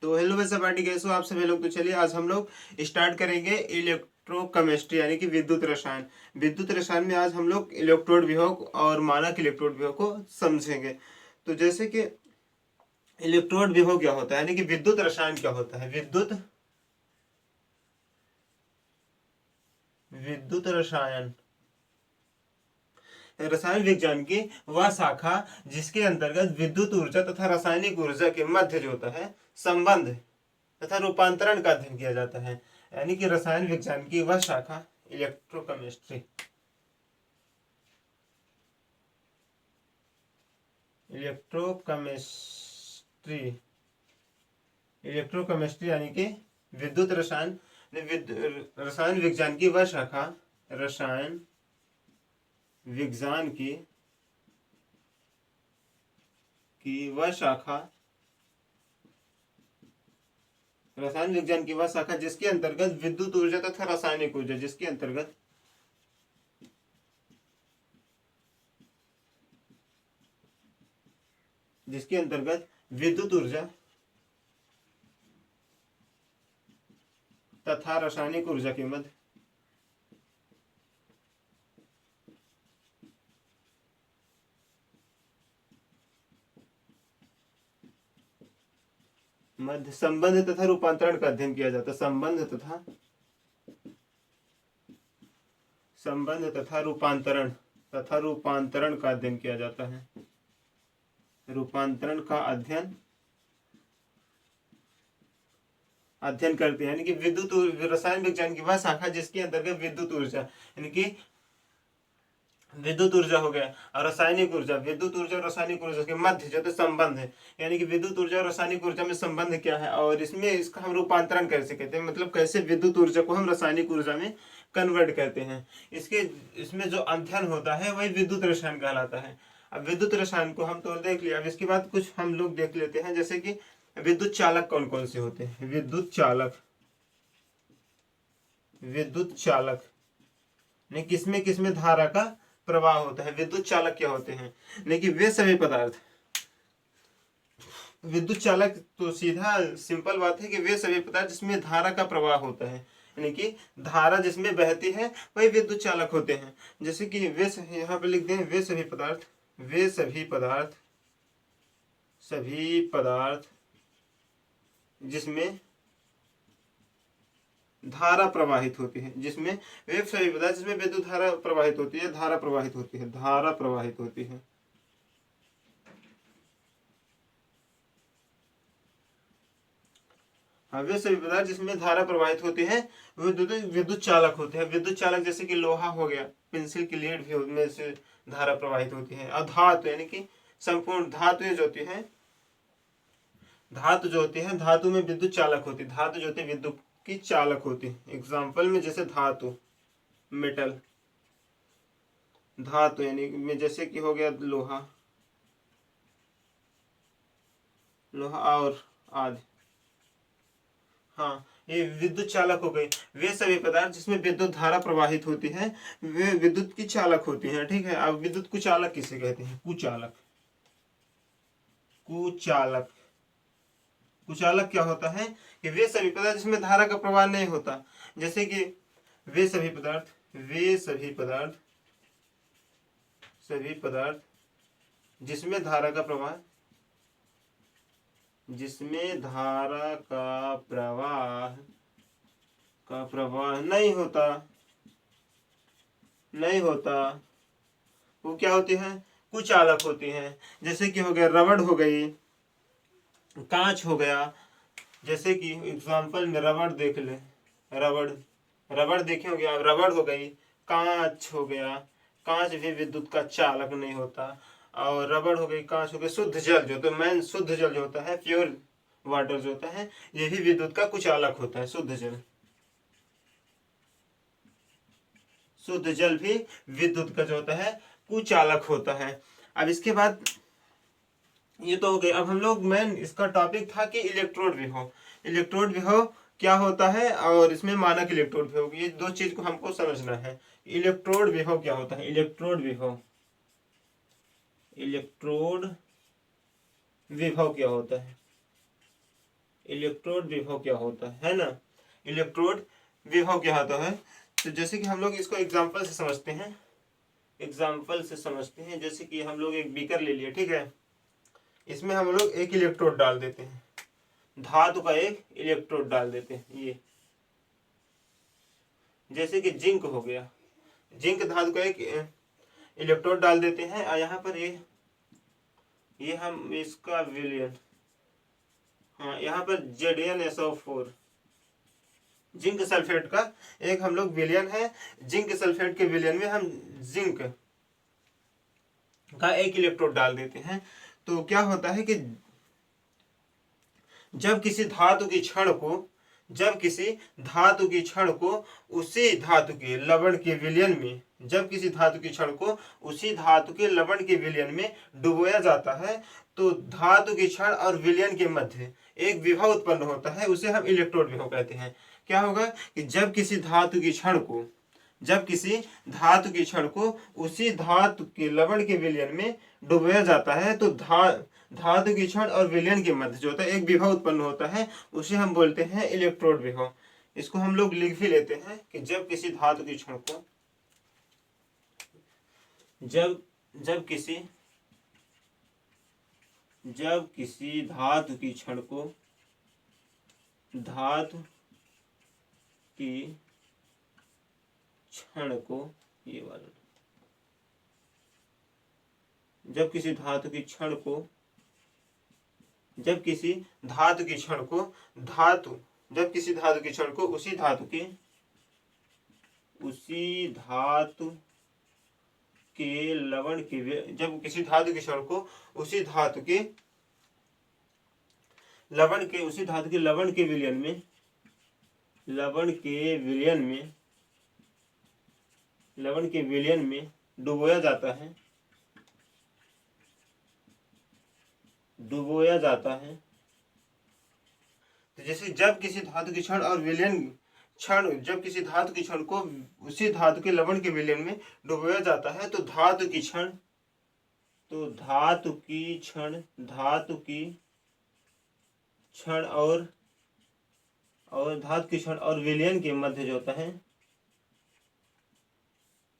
तो हेलो वैसे पार्टी कैसे हो आप सभी लोग। तो चलिए आज हम लोग स्टार्ट करेंगे इलेक्ट्रोकेमिस्ट्री यानी कि विद्युत रसायन। विद्युत रसायन में आज हम लोग इलेक्ट्रोड विभव और मानक इलेक्ट्रोड विभव को समझेंगे। तो जैसे कि इलेक्ट्रोड विभव क्या होता है यानी कि विद्युत रसायन क्या होता है। विद्युत रसायन रसायन विज्ञान की वह शाखा जिसके अंतर्गत विद्युत ऊर्जा तथा रासायनिक ऊर्जा के मध्य जो होता है संबंध तथा रूपांतरण का अध्ययन किया जाता है। यानी कि रसायन विज्ञान की वह शाखा इलेक्ट्रोकेमिस्ट्री इलेक्ट्रोकेमिस्ट्री इलेक्ट्रोकेमिस्ट्री यानी कि विद्युत रसायन रसायन विज्ञान की वह शाखा रसायन विज्ञान की वह शाखा रसायन विज्ञान की वह शाखा जिसके अंतर्गत विद्युत ऊर्जा तथा रासायनिक ऊर्जा जिसके अंतर्गत विद्युत ऊर्जा तथा रासायनिक ऊर्जा के मध्य संबंध तथा रूपांतरण का अध्ययन किया जाता है। संबंध तथा रूपांतरण का अध्ययन किया जाता है। रूपांतरण का अध्ययन करते हैं यानी कि रसायन विज्ञान की वह शाखा जिसके अंतर्गत विद्युत ऊर्जा यानी कि विद्युत ऊर्जा हो गया और रासायनिक ऊर्जा और रासायनिक ऊर्जा के मध्य जो तो संबंध है। यानी कि विद्युत ऊर्जा और रासायनिक ऊर्जा में संबंध क्या है और इसमें इसका हम रूपांतरण कैसे कहते हैं, मतलब कैसे विद्युत ऊर्जा को हम रासायनिक ऊर्जा में कन्वर्ट करते हैं। इसमें जो अध्ययन होता है वही विद्युत रसायन कहलाता है। अब विद्युत रसायन को हम तो देख लिया। अब इसके बाद कुछ हम लोग देख लेते हैं जैसे कि विद्युत चालक कौन कौन से होते हैं। विद्युत चालक ने किसमें धारा का प्रवाह होता है। विद्युत चालक क्या होते हैं, लेकिन वे सभी पदार्थ विद्युत चालक तो सीधा सिंपल बात है कि वे सभी पदार्थ जिसमें धारा का प्रवाह होता है यानी कि धारा जिसमें बहती है वही विद्युत चालक होते हैं। जैसे कि वे यहाँ पे लिख दें वे सभी पदार्थ जिसमें धारा प्रवाहित होती है जिसमें विद्युत धारा प्रवाहित होती है धारा प्रवाहित होती है। हाँ, वे सभी पदार्थ जिसमें धारा प्रवाहित होती है वे विद्युत चालक होते हैं। विद्युत चालक जैसे कि लोहा हो गया, पेंसिल की लीड भी उनमें से धारा प्रवाहित होती है। और धातु यानी कि संपूर्ण धातु जो होती है धातु में विद्युत चालक होती है। धातु जो होती है विद्युत की चालक होती है। एग्जाम्पल में जैसे धातु मेटल, धातु यानी में जैसे कि हो गया लोहा और आदि। हाँ, ये विद्युत चालक हो गई। वे सभी पदार्थ जिसमें विद्युत धारा प्रवाहित होती है वे विद्युत की चालक होती हैं। ठीक है। अब विद्युत कुचालक किसे कहते हैं? कुचालक क्या होता है कि वे सभी पदार्थ जिसमें धारा का प्रवाह नहीं होता। जैसे कि वे सभी पदार्थ जिसमें धारा का प्रवाह नहीं होता वो क्या होती हैं? कुचालक होती हैं। जैसे कि हो गया रबड़ हो गई, कांच हो गया। जैसे कि एग्जांपल में रबड़ देख ले, रबड़ देखे होंगे आप। रबड़ हो गई, कांच हो गया। कांच भी विद्युत का चालक नहीं होता। और रबड़ हो गई, कांच हो गई। शुद्ध जल जो तो मेन शुद्ध जल जो होता है, प्योर वाटर जो होता है, ये भी विद्युत का कुचालक होता है। शुद्ध जल भी विद्युत का जो होता है कुचालक होता है। अब इसके बाद ये तो हो गया। अब हम लोग मेन इसका टॉपिक था कि इलेक्ट्रोड विभव क्या होता है और इसमें मानक इलेक्ट्रोड विभव, ये दो चीज को हमको समझना है। इलेक्ट्रोड विभव क्या होता है? इलेक्ट्रोड विभव क्या होता है? इलेक्ट्रोड विभव क्या होता है ना, इलेक्ट्रोड विभव क्या होता है। तो जैसे कि हम लोग इसको एग्जाम्पल से समझते हैं, एग्जाम्पल से समझते हैं। जैसे कि हम लोग एक बीकर ले लिए, ठीक है, इसमें हम लोग एक इलेक्ट्रोड डाल देते हैं, धातु का एक इलेक्ट्रोड डाल देते हैं। ये जैसे कि जिंक हो गया, जिंक धातु का एक इलेक्ट्रोड डाल देते हैं। और यहाँ पर ये हम इसका विलयन, हाँ यहाँ पर ZnSO4 जिंक सल्फेट का एक हम लोग विलयन है। जिंक सल्फेट के विलयन में हम जिंक का एक इलेक्ट्रोड डाल देते हैं। तो क्या होता है कि जब किसी धातु की क्षण को, जब किसी धातु की क्षण को उसी धातु के लवण के विलयन में, जब किसी धातु की क्षण को उसी धातु के लवण के विलयन में डुबोया जाता है, तो धातु की क्षण और विलयन के मध्य एक विभव उत्पन्न होता है, उसे हम इलेक्ट्रोड विभव कहते हैं। क्या होगा कि जब किसी धातु की क्षण को, जब किसी धातु की क्षण को उसी धातु के लवण के विलयन में डुबोया जाता है, तो धातु की क्षण और विलयन के मध्य जो होता है एक विभव उत्पन्न होता है, उसे हम बोलते हैं इलेक्ट्रोड विभव। इसको हम लोग लिख भी लेते हैं कि जब किसी धातु की क्षण को, जब जब किसी धातु की क्षण को, धातु की क्षण को, ये वाला, जब किसी धातु की क्षण को, जब किसी धातु की क्षण को जब किसी धातु की क्षण को उसी धातु के लवण के, जब किसी धातु की क्षण को उसी धातु के लवण के, उसी धातु के लवण के विलयन में, लवण के विलयन में डुबोया जाता है, तो जैसे जब किसी धातु की क्षण और विलयन जब किसी धातु की क्षण को उसी धातु के लवण के विलयन में डुबोया जाता है, तो धातु की क्षण और विलयन के मध्य जो होता है,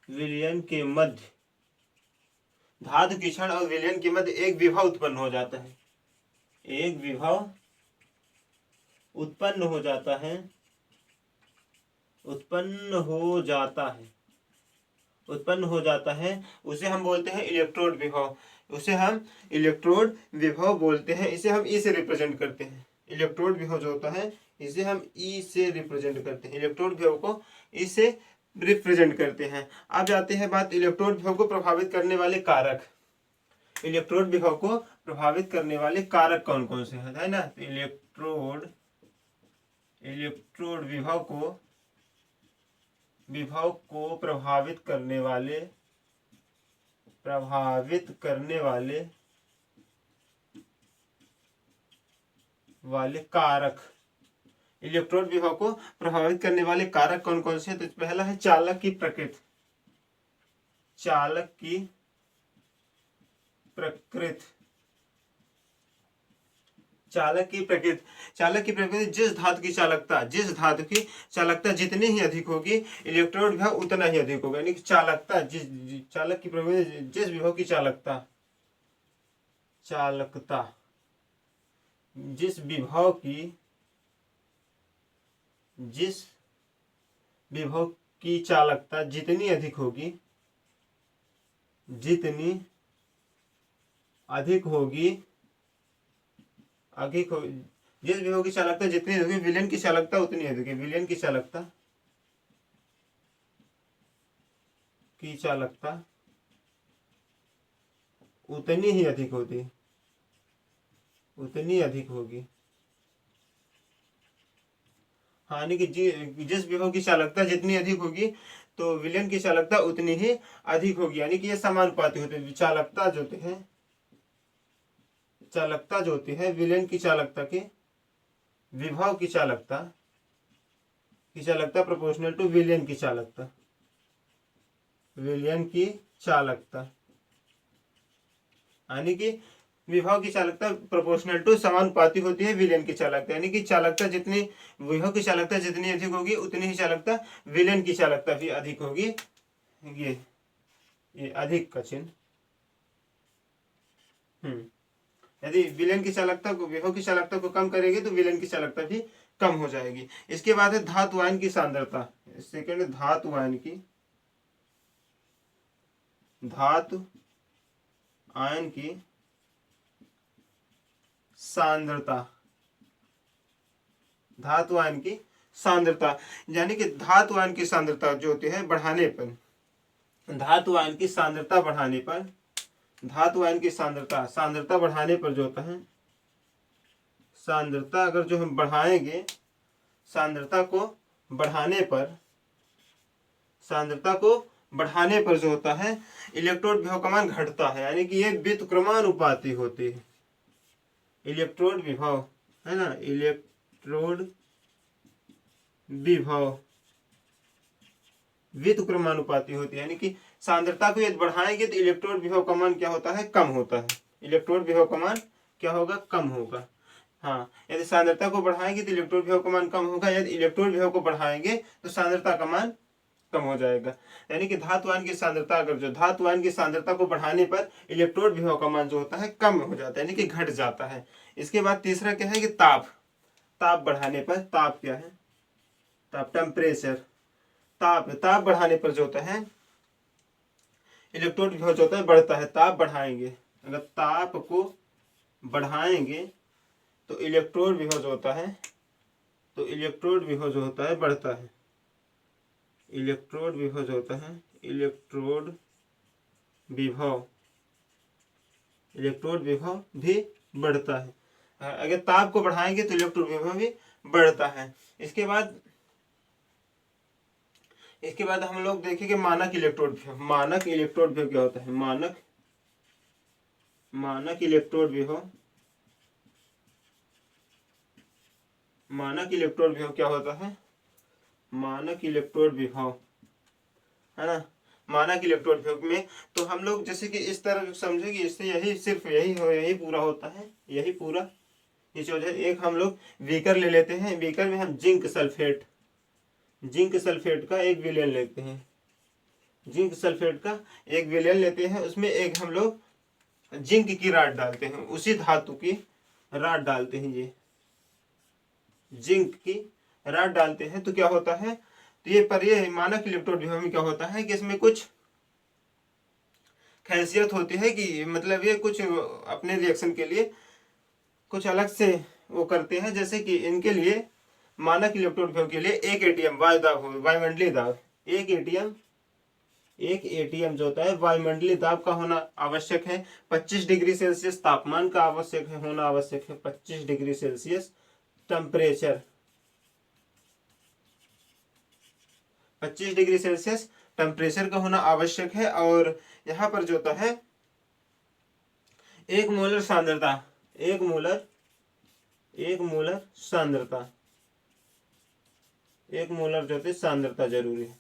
विलयन के मध्य, धातु की क्षण और विलयन के मध्य एक विभव उत्पन्न हो जाता है, एक विभव उत्पन्न हो जाता है, उसे हम बोलते हैं इलेक्ट्रोड विभव, उसे हम इलेक्ट्रोड विभव बोलते हैं। इसे हम ई से रिप्रेजेंट करते हैं, इलेक्ट्रोड विभव जो होता है इसे हम ई से रिप्रेजेंट करते हैं, इलेक्ट्रोड विभव को ई से रिप्रेजेंट करते हैं। अब जाते हैं बात इलेक्ट्रोड विभव को प्रभावित करने वाले कारक। इलेक्ट्रोड विभव को प्रभावित करने वाले कारक कौन कौन से हैं, है ना। तो इलेक्ट्रोड विभव को प्रभावित करने वाले कारक, इलेक्ट्रोड विभव को प्रभावित करने वाले कारक कौन कौन से हैं। तो पहला है चालक की प्रकृति, चालक की प्रकृति जिस धातु की चालकता जितनी ही अधिक होगी, इलेक्ट्रोड विभव उतना ही अधिक होगा। यानी कि चालकता, चालक की प्रकृति, जिस विभव की चालकता जिस विभव की चालकता जितनी अधिक होगी, जिस विभव की चालकता जितनी होगी, विलयन की चालकता उतनी अधिक है, विलयन की चालकता उतनी ही अधिक होती, उतनी अधिक होगी। यानी कि जिस विभव की चालकता जितनी अधिक होगी, तो विलयन की चालकता उतनी ही अधिक होगी। यानी कि ये समानुपाती होते हैं। चालकता जो होती है विलयन की चालकता के विभव की चालकता प्रोपोर्शनल टू विलयन की चालकता, यानी कि विभव की चालकता प्रोपोर्शनल टू समानुपाती होती है विलयन की चालकता, यानी कि चालकता जितनी, विभव की चालकता जितनी अधिक होगी उतनी ही चालकता विलयन की चालकता भी अधिक होगी। ये अधिक का चिन्ह। यदि विलयन की चालकता को, विभव की चालकता को कम करेगी तो विलयन की चालकता भी कम हो जाएगी। इसके बाद है धातु आयन की सांद्रता। सेकेंड, धातु आयन की, धातु आयन की सांद्रता, धातु आयन की सांद्रता, यानी कि धातु आयन की सांद्रता जो होती है बढ़ाने पर, धातु आयन की सांद्रता बढ़ाने पर, धातु आयन की सांद्रता, सांद्रता बढ़ाने पर जो होता है, सांद्रता अगर जो हम बढ़ाएंगे, सांद्रता को बढ़ाने पर, सांद्रता को बढ़ाने पर जो होता है इलेक्ट्रोड विभव का मान घटता है, यानी कि ये व्युत्क्रमानुपाती होती है। इलेक्ट्रोड विभव है ना, इलेक्ट्रोड विभव व्युत्क्रमानुपाती होती है, यानी कि सांद्रता को यदि बढ़ाएंगे तो इलेक्ट्रोड विभव का मान क्या होता है, कम होता है। इलेक्ट्रोड विभव का मान क्या होगा, कम होगा। हाँ, यदि सांद्रता को बढ़ाएंगे तो इलेक्ट्रोड विभव का मान कम होगा, यदि इलेक्ट्रोड विभव को बढ़ाएंगे तो सांद्रता का मान कम हो जाएगा। यानी कि धातु आयन की सांद्रता, अगर जो धातु आयन की सांद्रता को बढ़ाने पर इलेक्ट्रोड विभव का मान जो होता है कम हो जाता है, यानी कि घट जाता है। इसके बाद तीसरा क्या है कि ताप, ताप बढ़ाने पर, ताप क्या है, ताप टेम्परेचर, ताप बढ़ाने पर जो होता है इलेक्ट्रोड विभव जो होता है बढ़ता है। ताप बढ़ाएंगे, अगर ताप को बढ़ाएंगे तो इलेक्ट्रोड विभव जो होता है, तो इलेक्ट्रोड विभव जो होता है बढ़ता है। इलेक्ट्रोड विभव जो होता है, इलेक्ट्रोड विभव, इलेक्ट्रोड विभव भी बढ़ता है। अगर ताप को बढ़ाएंगे तो इलेक्ट्रोड विभव भी बढ़ता है। इसके बाद हम लोग देखेंगे मानक इलेक्ट्रोड विभव। मानक इलेक्ट्रोड विभव क्या होता है, मानक इलेक्ट्रोड विभव, मानक इलेक्ट्रोड विभव क्या होता है, मानक इलेक्ट्रोड विभव है ना। मानक इलेक्ट्रोड विभव में तो हम लोग जैसे कि इस तरह समझे कि इससे यही सिर्फ यही पूरा होता है, यही पूरा ये जो है। एक हम लोग बीकर ले लेते हैं, बीकर में हम जिंक सल्फेट का एक विलयन लेते हैं, जिंक सल्फेट का एक विलयन लेते हैं, उसमें एक हम लोग जिंक की राड डालते हैं, उसी धातु की राड डालते हैं, ये जिंक की राड डालते हैं। तो क्या होता है, तो ये मानक इलेक्ट्रोड विभव में क्या होता है कि इसमें कुछ खासियत होती है कि मतलब ये कुछ अपने रिएक्शन के लिए कुछ अलग से वो करते हैं। जैसे कि इनके लिए मानक इलेक्ट्रोड विभव के लिए एक एटीएम वायुमंडलीय दाब, एक एटीएम जो होता है वायुमंडलीय दाब का होना आवश्यक है। 25 डिग्री सेल्सियस तापमान का होना आवश्यक है। 25 degree Celsius temperature, 25 degree Celsius temperature का होना आवश्यक है। और यहाँ पर जो होता है एक मोलर सांद्रता, एक मोलर सांद्रता, एक मोलर जो होती है सांद्रता जरूरी है।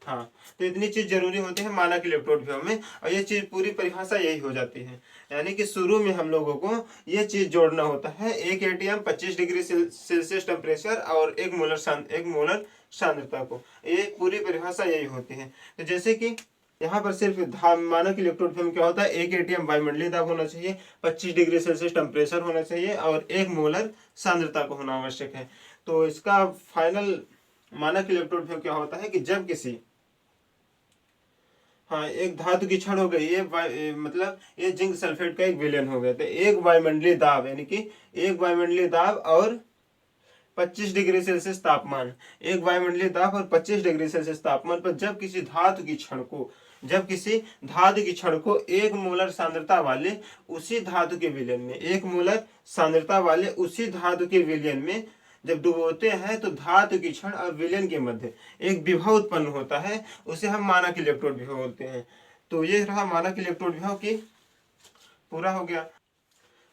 हाँ, तो इतनी चीज जरूरी होती है मानक इलेक्ट्रोड विभव में, और ये चीज पूरी परिभाषा यही हो जाती है। यानी कि शुरू में हम लोगों को ये चीज जोड़ना होता है, एक एटीएम 25 डिग्री सेल्सियस टेम्परेचर और एक मोलर सांद्रता को, ये पूरी परिभाषा यही होती है। तो जैसे कि यहाँ पर सिर्फ मानक इलेक्ट्रोड विभव क्या होता है, एक एटीएम वायुमंडलीय दाब होना चाहिए, 25 डिग्री सेल्सियस टेम्परेचर होना चाहिए और एक मोलर सांद्रता को होना आवश्यक है। तो इसका फाइनल मानक इलेक्ट्रोड विभव क्या होता है कि जब किसी, हाँ, एक धातु की क्षण हो गई, ये मतलब ये जिंक सल्फेट का एक विलयन हो गया, तो एक वायुमंडलीय दाब, यानी कि एक वायुमंडलीय दाब और 25 डिग्री सेल्सियस तापमान, एक वायुमंडलीय दाब और 25 डिग्री सेल्सियस तापमान पर जब किसी धातु की क्षण को एक मोलर सांद्रता वाले उसी धातु के विलयन में, एक मोलर सांद्रता वाले उसी धातु के विलयन में जब डुबोते हैं तो धातु की क्षण और विलयन के मध्य एक विभव उत्पन्न होता है, उसे हम मानक इलेक्ट्रोड विभव बोलते हैं। तो ये रहा मानक इलेक्ट्रोड विभव की, पूरा हो गया।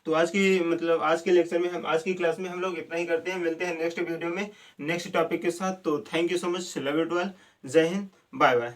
तो आज के लेक्चर में आज की क्लास में हम लोग इतना ही करते हैं। मिलते हैं नेक्स्ट वीडियो में नेक्स्ट टॉपिक के साथ। तो thank you so much, love you to all, जय हिंद, बाय बाय।